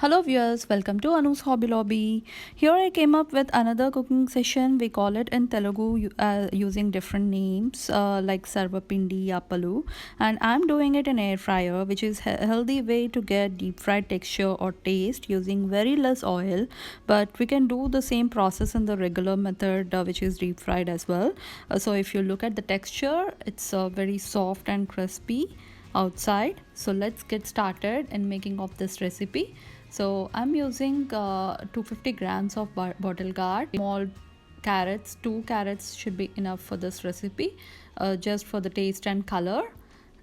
Hello viewers, welcome to Anu's Hobby Lobby. Here I came up with another cooking session. We call it in Telugu using different names like Sarvapindi, Appalu, and I'm doing it in air fryer, which is a healthy way to get deep fried texture or taste using very less oil. But we can do the same process in the regular method, which is deep fried as well. So if you look at the texture, it's very soft and crispy outside. So let's get started in making of this recipe. So I'm using 250 grams of bottle gourd, small carrots. 2 carrots should be enough for this recipe, just for the taste and color.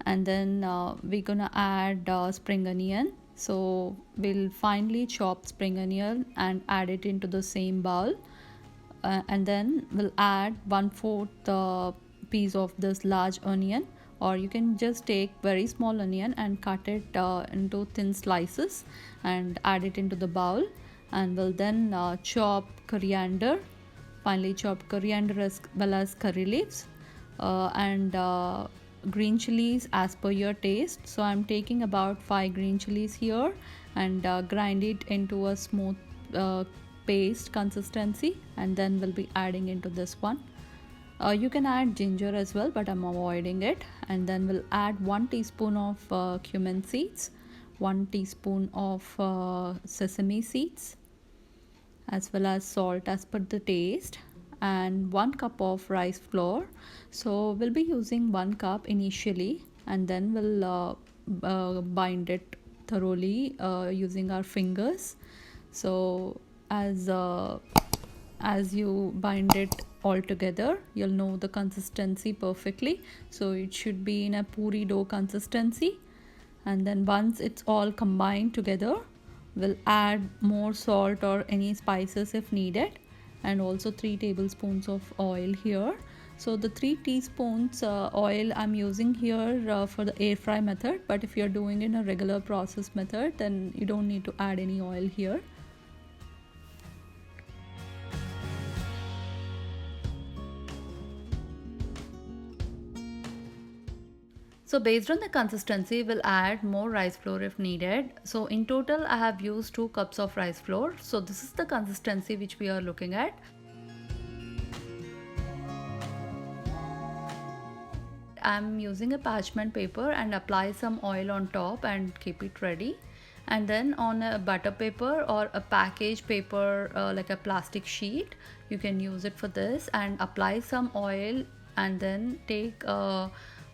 And then we're gonna add spring onion. So we'll finely chop spring onion and add it into the same bowl. And then we'll add 1/4 piece of this large onion, or you can just take very small onion and cut it into thin slices and add it into the bowl. And we'll then chop coriander, finely chopped coriander as well as curry leaves, and green chilies as per your taste. So I'm taking about 5 green chilies here and grind it into a smooth paste consistency, and then we'll be adding into this one. You can add ginger as well, but I'm avoiding it. And then we'll add 1 teaspoon of cumin seeds, 1 teaspoon of sesame seeds, as well as salt as per the taste, and 1 cup of rice flour. So we'll be using 1 cup initially, and then we'll bind it thoroughly using our fingers. So as as you bind it all together, you'll know the consistency perfectly. So it should be in a puri dough consistency. And then once it's all combined together, we'll add more salt or any spices if needed, and also 3 tablespoons of oil here. So the 3 teaspoons oil I'm using here for the air fry method, but if you're doing in a regular process method, then you don't need to add any oil here. So based on the consistency, we'll add more rice flour if needed. So in total, I have used 2 cups of rice flour. So this is the consistency which we are looking at. I'm using a parchment paper and apply some oil on top and keep it ready. And then on a butter paper or a package paper, like a plastic sheet, you can use it for this, and apply some oil, and then take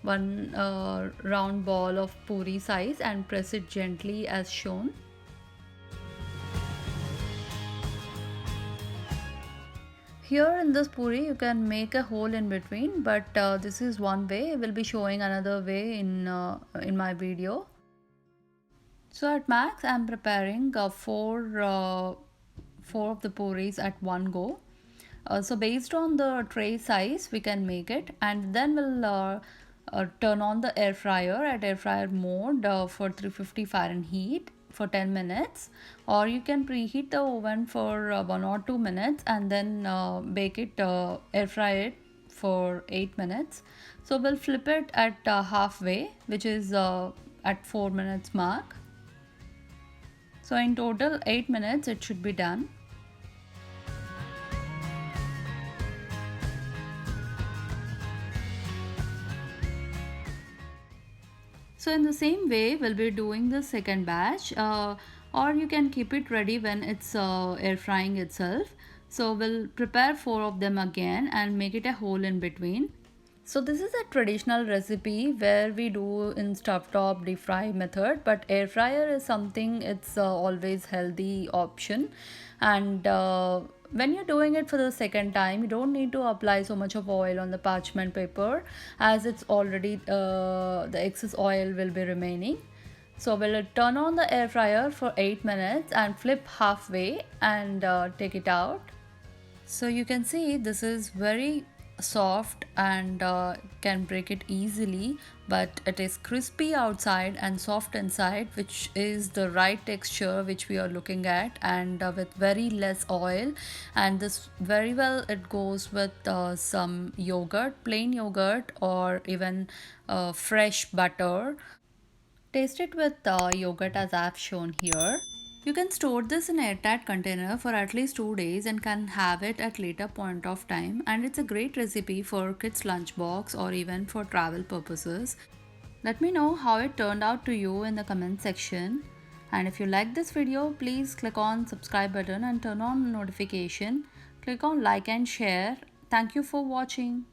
one round ball of puri size and press it gently as shown. Here in this puri you can make a hole in between, but this is one way. I will be showing another way in my video. So at max I'm preparing four of the puris at one go. So based on the tray size we can make it, and then we'll turn on the air fryer at air fryer mode for 350 Fahrenheit for 10 minutes, or you can preheat the oven for 1 or 2 minutes and then bake it, air fry it for 8 minutes. So we'll flip it at halfway, which is at 4 minutes mark. So in total 8 minutes it should be done. So in the same way we'll be doing the second batch, or you can keep it ready when it's air frying itself. So we'll prepare 4 of them again and make it a hole in between. So this is a traditional recipe where we do in stovetop deep fry method, but air fryer is something, it's always healthy option. And when you're doing it for the second time, you don't need to apply so much of oil on the parchment paper, as it's already the excess oil will be remaining. So we'll turn on the air fryer for 8 minutes and flip halfway and take it out. So you can see this is very soft and can break it easily, but it is crispy outside and soft inside, which is the right texture which we are looking at, and with very less oil. And this very well it goes with some yogurt, plain yogurt, or even fresh butter. Taste it with yogurt as I've shown here. You can store this in airtight container for at least 2 days and can have it at later point of time, and it's a great recipe for kids lunchbox or even for travel purposes. Let me know how it turned out to you in the comment section. And if you like this video, please click on subscribe button and turn on notification. Click on like and share. Thank you for watching.